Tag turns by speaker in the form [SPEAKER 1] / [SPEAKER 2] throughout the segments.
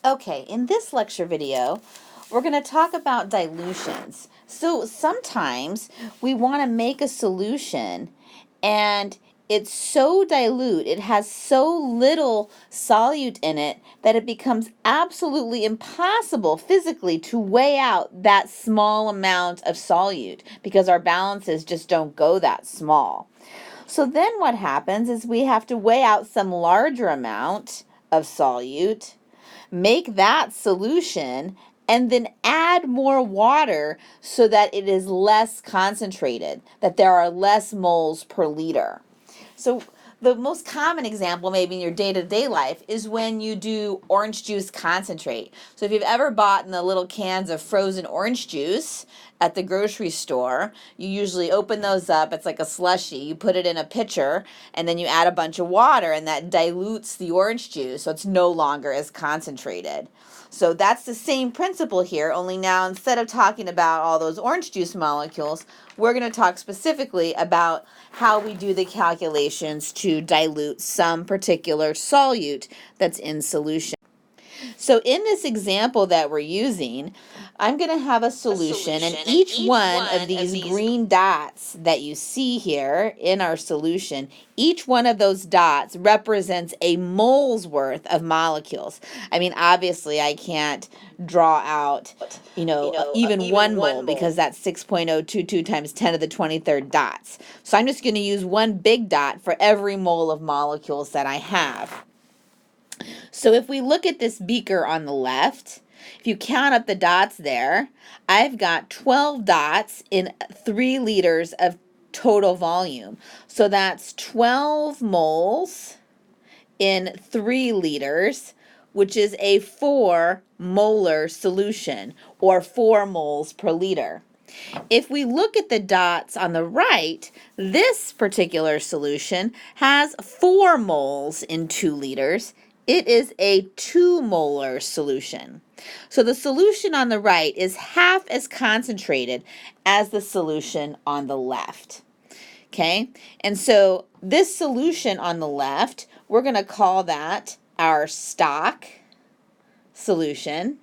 [SPEAKER 1] Okay, in this lecture video, we're going to talk about dilutions. So sometimes we want to make a solution and it's so dilute, it has so little solute in it that it becomes absolutely impossible physically to weigh out that small amount of solute because our balances just don't go that small. So then what happens is we have to weigh out some larger amount of solute, make that solution, and then add more water so that it is less concentrated, that there are less moles per liter. So the most common example maybe in your day-to-day life is when you do orange juice concentrate. So if you've ever bought in the little cans of frozen orange juice at the grocery store, you usually open those up. It's like a slushie. You put it in a pitcher and then you add a bunch of water and that dilutes the orange juice so it's no longer as concentrated. So that's the same principle here, only now instead of talking about all those orange juice molecules, we're going to talk specifically about how we do the calculations to dilute some particular solute that's in solution. So in this example that we're using, I'm going to have a solution, and each one of these green dots that you see here in our solution, each one of those dots represents a mole's worth of molecules. I mean, obviously I can't draw out, even 1 mole because that's 6.022 times 10 to the 23rd dots. So I'm just going to use one big dot for every mole of molecules that I have. So if we look at this beaker on the left, if you count up the dots there, I've got 12 dots in 3 liters of total volume. So that's 12 moles in 3 liters, which is a 4 molar solution, or 4 moles per liter. If we look at the dots on the right, this particular solution has 4 moles in 2 liters. It is a 2 molar solution. So the solution on the right is half as concentrated as the solution on the left. Okay, and so this solution on the left, we're going to call that our stock solution.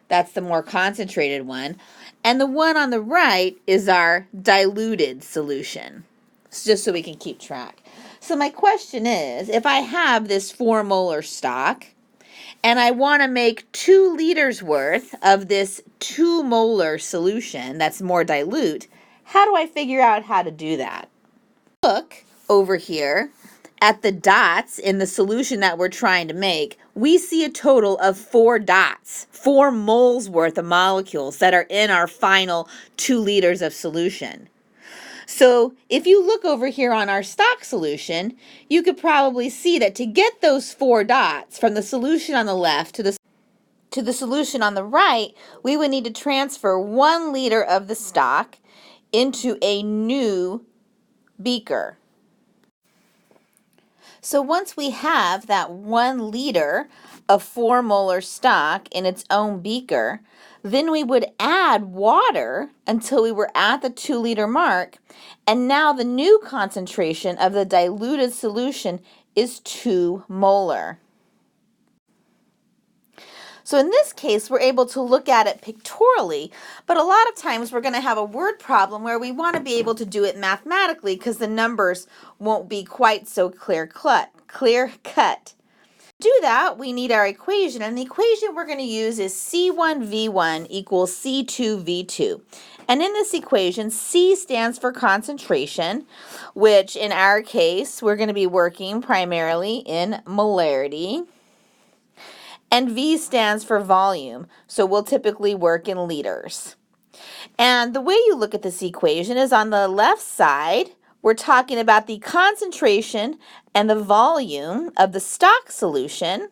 [SPEAKER 1] That's the more concentrated one. And the one on the right is our diluted solution, just so we can keep track. So my question is, if I have this 4 molar stock and I want to make 2 liters worth of this 2 molar solution that's more dilute, how do I figure out how to do that? Look over here at the dots in the solution that we're trying to make, we see a total of 4 dots, 4 moles worth of molecules that are in our final 2 liters of solution. So if you look over here on our stock solution, you could probably see that to get those 4 dots from the solution on the left to the solution on the right, we would need to transfer 1 liter of the stock into a new beaker. So once we have that 1 liter of 4 molar stock in its own beaker, then we would add water until we were at the 2 liter mark, and now the new concentration of the diluted solution is 2 molar. So in this case, we're able to look at it pictorially, but a lot of times we're going to have a word problem where we want to be able to do it mathematically because the numbers won't be quite so clear-cut. To do that, we need our equation, and the equation we're going to use is C1V1 equals C2V2. And in this equation, C stands for concentration, which in our case, we're going to be working primarily in molarity. And V stands for volume, so we'll typically work in liters. And the way you look at this equation is on the left side, we're talking about the concentration and the volume of the stock solution.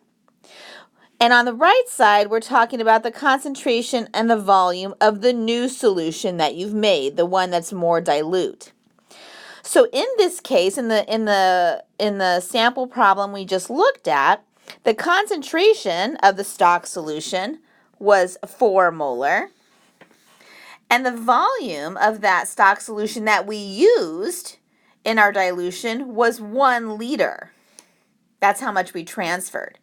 [SPEAKER 1] And on the right side, we're talking about the concentration and the volume of the new solution that you've made, the one that's more dilute. So in this case, in the sample problem we just looked at, the concentration of the stock solution was 4 molar, and the volume of that stock solution that we used in our dilution was 1 liter. That's how much we transferred.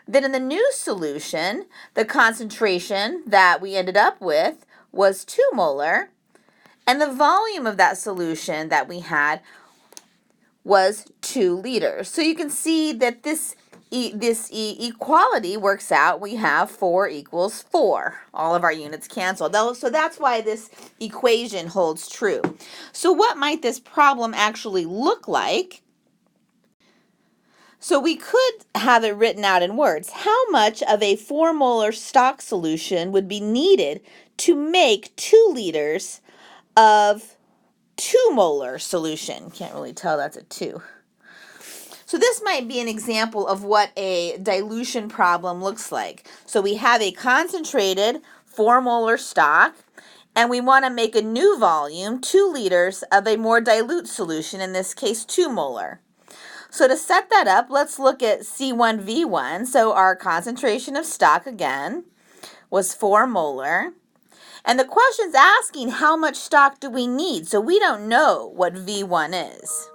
[SPEAKER 1] Then in the new solution, the concentration that we ended up with was 2 molar, and the volume of that solution that we had was 2 liters. So you can see that this equality works out. We have 4 equals 4. All of our units cancel. So that's why this equation holds true. So what might this problem actually look like? So we could have it written out in words. How much of a 4 molar stock solution would be needed to make 2 liters of 2 molar solution? Can't really tell that's a 2. So this might be an example of what a dilution problem looks like. So we have a concentrated 4 molar stock, and we want to make a new volume, 2 liters, of a more dilute solution, in this case 2 molar. So to set that up, let's look at C1V1. So our concentration of stock, again, was 4 molar. And the question's asking how much stock do we need? So we don't know what V1 is.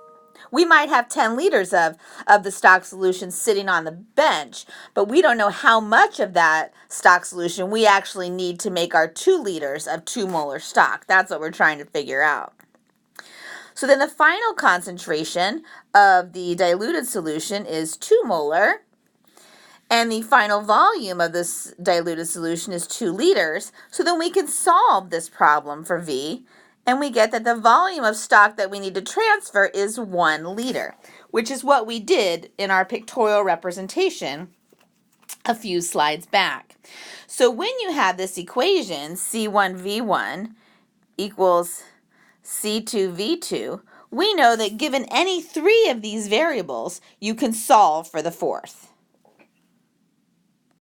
[SPEAKER 1] We might have 10 liters of the stock solution sitting on the bench, but we don't know how much of that stock solution we actually need to make our 2 liters of 2 molar stock. That's what we're trying to figure out. So then the final concentration of the diluted solution is 2 molar, and the final volume of this diluted solution is 2 liters. So then we can solve this problem for V, and we get that the volume of stock that we need to transfer is 1 liter, which is what we did in our pictorial representation a few slides back. So when you have this equation, C1V1 equals C2V2, we know that given any 3 of these variables, you can solve for the 4th.